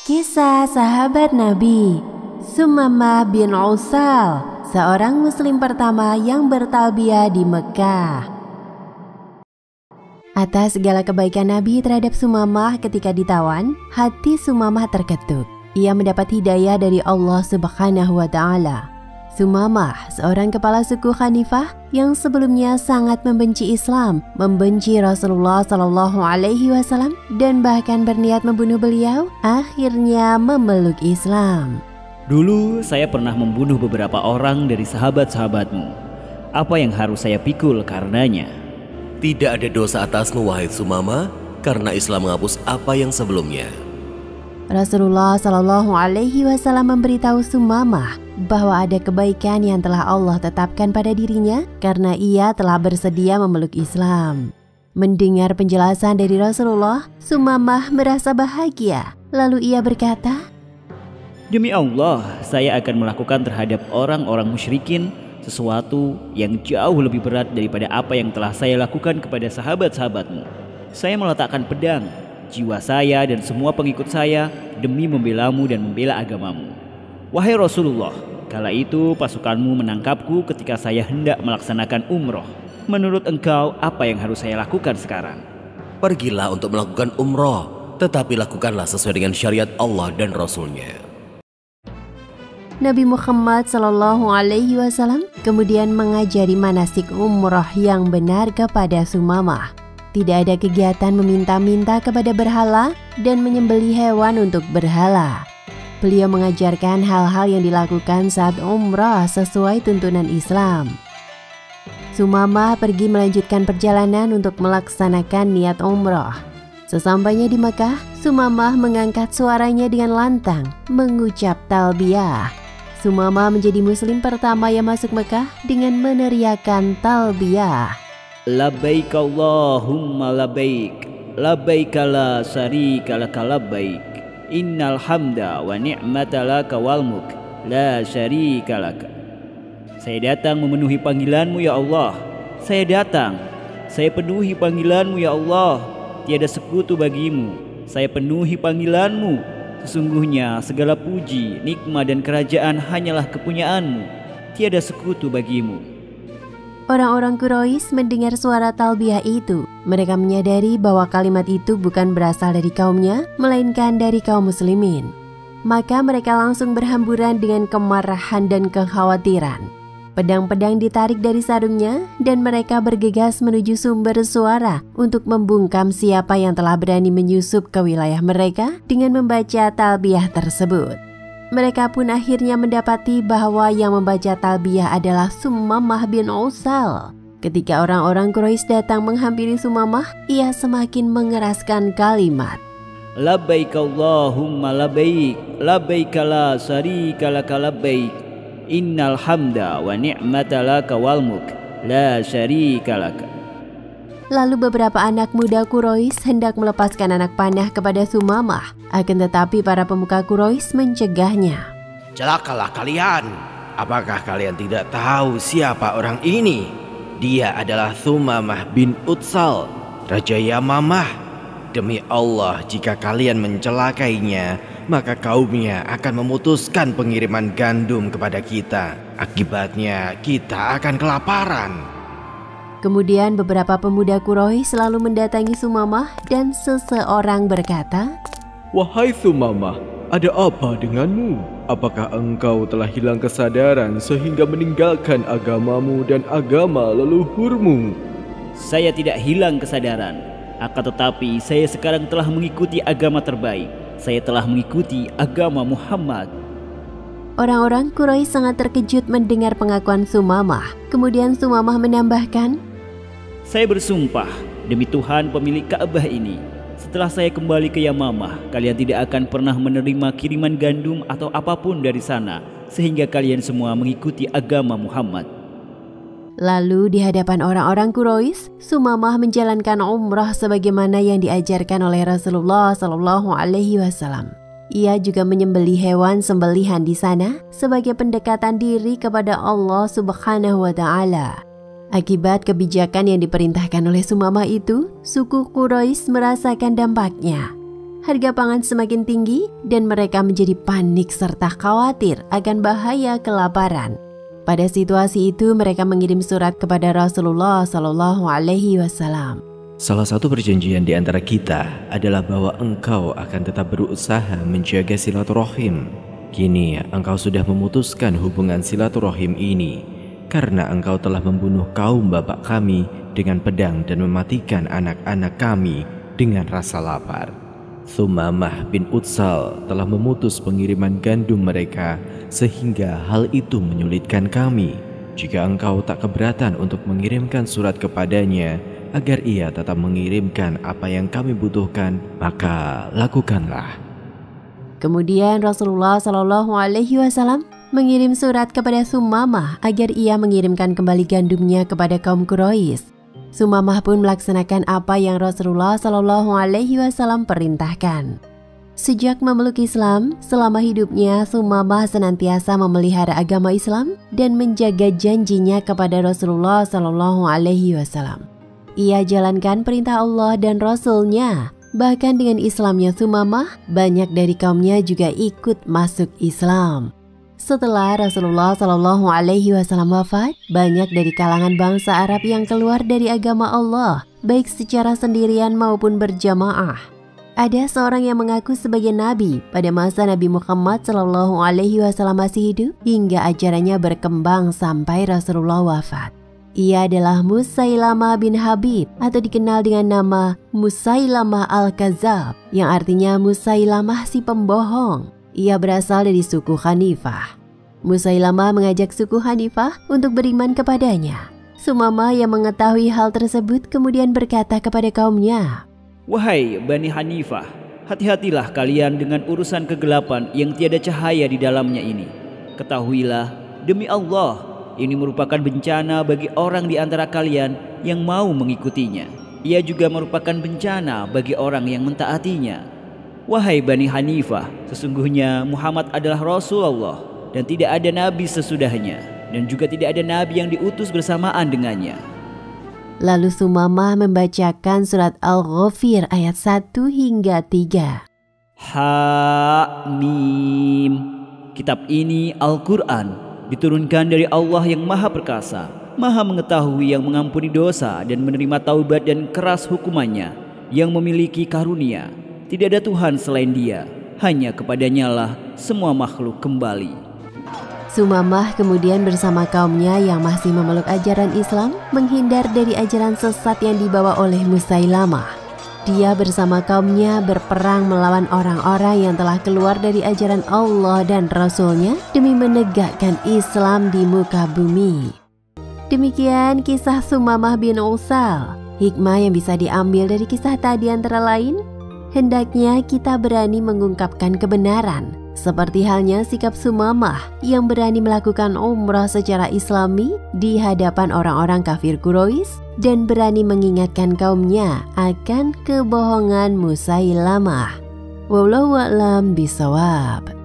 Kisah sahabat Nabi Sumamah bin Utsal, seorang muslim pertama yang bertalbiyah di Mekah. Atas segala kebaikan Nabi terhadap Sumamah ketika ditawan, hati Sumamah terketuk. Ia mendapat hidayah dari Allah Subhanahu wa Ta'ala. Sumamah, seorang kepala suku Hanifah yang sebelumnya sangat membenci Islam, membenci Rasulullah Shallallahu Alaihi Wasallam, dan bahkan berniat membunuh beliau, akhirnya memeluk Islam. Dulu saya pernah membunuh beberapa orang dari sahabat-sahabatmu. Apa yang harus saya pikul karenanya? Tidak ada dosa atasmu, wahai Sumamah, karena Islam menghapus apa yang sebelumnya. Rasulullah Shallallahu Alaihi Wasallam memberitahu Sumamah bahwa ada kebaikan yang telah Allah tetapkan pada dirinya karena ia telah bersedia memeluk Islam. Mendengar penjelasan dari Rasulullah, Sumamah merasa bahagia. Lalu ia berkata, Demi Allah, saya akan melakukan terhadap orang-orang musyrikin sesuatu yang jauh lebih berat daripada apa yang telah saya lakukan kepada sahabat-sahabatmu. Saya meletakkan pedang, jiwa saya dan semua pengikut saya demi membelamu dan membela agamamu. Wahai Rasulullah, kala itu pasukanmu menangkapku ketika saya hendak melaksanakan umroh. Menurut engkau, apa yang harus saya lakukan sekarang? Pergilah untuk melakukan umroh, tetapi lakukanlah sesuai dengan syariat Allah dan Rasulnya. Nabi Muhammad Shallallahu Alaihi Wasallam kemudian mengajari manasik umroh yang benar kepada Sumamah. Tidak ada kegiatan meminta-minta kepada berhala dan menyembelih hewan untuk berhala. Beliau mengajarkan hal-hal yang dilakukan saat umrah sesuai tuntunan Islam. Sumamah pergi melanjutkan perjalanan untuk melaksanakan niat umrah. Sesampainya di Mekah, Sumamah mengangkat suaranya dengan lantang, mengucap talbiyah. Sumamah menjadi muslim pertama yang masuk Mekah dengan meneriakkan talbiyah. Labbaik Allahumma labbaik, labbaik la syarika laka labbaik, innal hamda wa ni'mata laka wal mulk la syarika laka. Saya datang memenuhi panggilanmu ya Allah. Saya datang, saya penuhi panggilanmu ya Allah. Tiada sekutu bagimu. Saya penuhi panggilanmu. Sesungguhnya segala puji, nikmat dan kerajaan hanyalah kepunyaanmu. Tiada sekutu bagimu. Orang-orang Quraisy mendengar suara talbiyah itu. Mereka menyadari bahwa kalimat itu bukan berasal dari kaumnya, melainkan dari kaum muslimin. Maka mereka langsung berhamburan dengan kemarahan dan kekhawatiran. Pedang-pedang ditarik dari sarungnya dan mereka bergegas menuju sumber suara untuk membungkam siapa yang telah berani menyusup ke wilayah mereka dengan membaca talbiyah tersebut. Mereka pun akhirnya mendapati bahwa yang membaca talbiyah adalah Sumamah bin Utsal. Ketika orang-orang Quraisy datang menghampiri Sumamah, ia semakin mengeraskan kalimat. Labbaik Allahumma labbaik, labbaik la syarika laka labbaik, innal hamda wa ni'mata laka wal mulk la syarika laka. Lalu beberapa anak muda Quraisy hendak melepaskan anak panah kepada Sumamah, akan tetapi para pemuka Quraisy mencegahnya. Celakalah kalian, apakah kalian tidak tahu siapa orang ini? Dia adalah Sumamah bin Utsal, Raja Yamamah. Demi Allah, jika kalian mencelakainya, maka kaumnya akan memutuskan pengiriman gandum kepada kita. Akibatnya kita akan kelaparan. Kemudian beberapa pemuda Quraisy selalu mendatangi Sumamah dan seseorang berkata, Wahai Sumamah, ada apa denganmu? Apakah engkau telah hilang kesadaran sehingga meninggalkan agamamu dan agama leluhurmu? Saya tidak hilang kesadaran, akan tetapi saya sekarang telah mengikuti agama terbaik. Saya telah mengikuti agama Muhammad. Orang-orang Quraisy sangat terkejut mendengar pengakuan Sumamah. Kemudian Sumamah menambahkan, Saya bersumpah demi Tuhan pemilik Ka'bah ini, setelah saya kembali ke Yamamah, kalian tidak akan pernah menerima kiriman gandum atau apapun dari sana, sehingga kalian semua mengikuti agama Muhammad. Lalu di hadapan orang-orang Quraisy, Sumamah menjalankan umrah sebagaimana yang diajarkan oleh Rasulullah Shallallahu Alaihi Wasallam. Ia juga menyembelih hewan sembelihan di sana sebagai pendekatan diri kepada Allah Subhanahu wa Ta'ala. Akibat kebijakan yang diperintahkan oleh Sumamah itu, suku Quraisy merasakan dampaknya. Harga pangan semakin tinggi dan mereka menjadi panik serta khawatir akan bahaya kelaparan. Pada situasi itu mereka mengirim surat kepada Rasulullah SAW. Salah satu perjanjian di antara kita adalah bahwa engkau akan tetap berusaha menjaga silaturahim. Kini engkau sudah memutuskan hubungan silaturahim ini karena engkau telah membunuh kaum bapak kami dengan pedang dan mematikan anak-anak kami dengan rasa lapar. Sumamah bin Utsal telah memutus pengiriman gandum mereka sehingga hal itu menyulitkan kami. Jika engkau tak keberatan untuk mengirimkan surat kepadanya agar ia tetap mengirimkan apa yang kami butuhkan, maka lakukanlah. Kemudian Rasulullah SAW mengirim surat kepada Sumamah agar ia mengirimkan kembali gandumnya kepada kaum Quraisy. Sumamah pun melaksanakan apa yang Rasulullah SAW perintahkan. Sejak memeluk Islam, selama hidupnya Sumamah senantiasa memelihara agama Islam dan menjaga janjinya kepada Rasulullah SAW. Ia jalankan perintah Allah dan Rasul-Nya. Bahkan dengan Islamnya Sumamah, banyak dari kaumnya juga ikut masuk Islam. Setelah Rasulullah SAW wafat, banyak dari kalangan bangsa Arab yang keluar dari agama Allah, baik secara sendirian maupun berjamaah. Ada seorang yang mengaku sebagai nabi pada masa Nabi Muhammad SAW masih hidup hingga ajarannya berkembang sampai Rasulullah wafat. Ia adalah Musailamah bin Habib atau dikenal dengan nama Musailamah al-Kazab yang artinya Musailamah si pembohong. Ia berasal dari suku Hanifah. Musailamah mengajak suku Hanifah untuk beriman kepadanya. Sumamah yang mengetahui hal tersebut kemudian berkata kepada kaumnya, "Wahai Bani Hanifah, hati-hatilah kalian dengan urusan kegelapan yang tiada cahaya di dalamnya ini. Ketahuilah, demi Allah, ini merupakan bencana bagi orang di antara kalian yang mau mengikutinya. Ia juga merupakan bencana bagi orang yang mentaatinya. Wahai Bani Hanifah, sesungguhnya Muhammad adalah Rasulullah dan tidak ada nabi sesudahnya, dan juga tidak ada nabi yang diutus bersamaan dengannya." Lalu Sumamah membacakan surat Al-Ghafir ayat 1 hingga 3. Hamim. Kitab ini Al-Quran diturunkan dari Allah yang Maha Perkasa, Maha Mengetahui, yang mengampuni dosa dan menerima taubat dan keras hukumannya, yang memiliki karunia. Tidak ada Tuhan selain Dia, hanya kepadanya lah semua makhluk kembali. Sumamah kemudian bersama kaumnya yang masih memeluk ajaran Islam menghindar dari ajaran sesat yang dibawa oleh Musailamah. Dia bersama kaumnya berperang melawan orang-orang yang telah keluar dari ajaran Allah dan Rasul-Nya demi menegakkan Islam di muka bumi. Demikian kisah Sumamah bin Utsal. Hikmah yang bisa diambil dari kisah tadi antara lain, hendaknya kita berani mengungkapkan kebenaran, seperti halnya sikap Sumamah yang berani melakukan umrah secara islami di hadapan orang-orang kafir Quraisy dan berani mengingatkan kaumnya akan kebohongan Musailamah. Wallahu a'lam bishawab.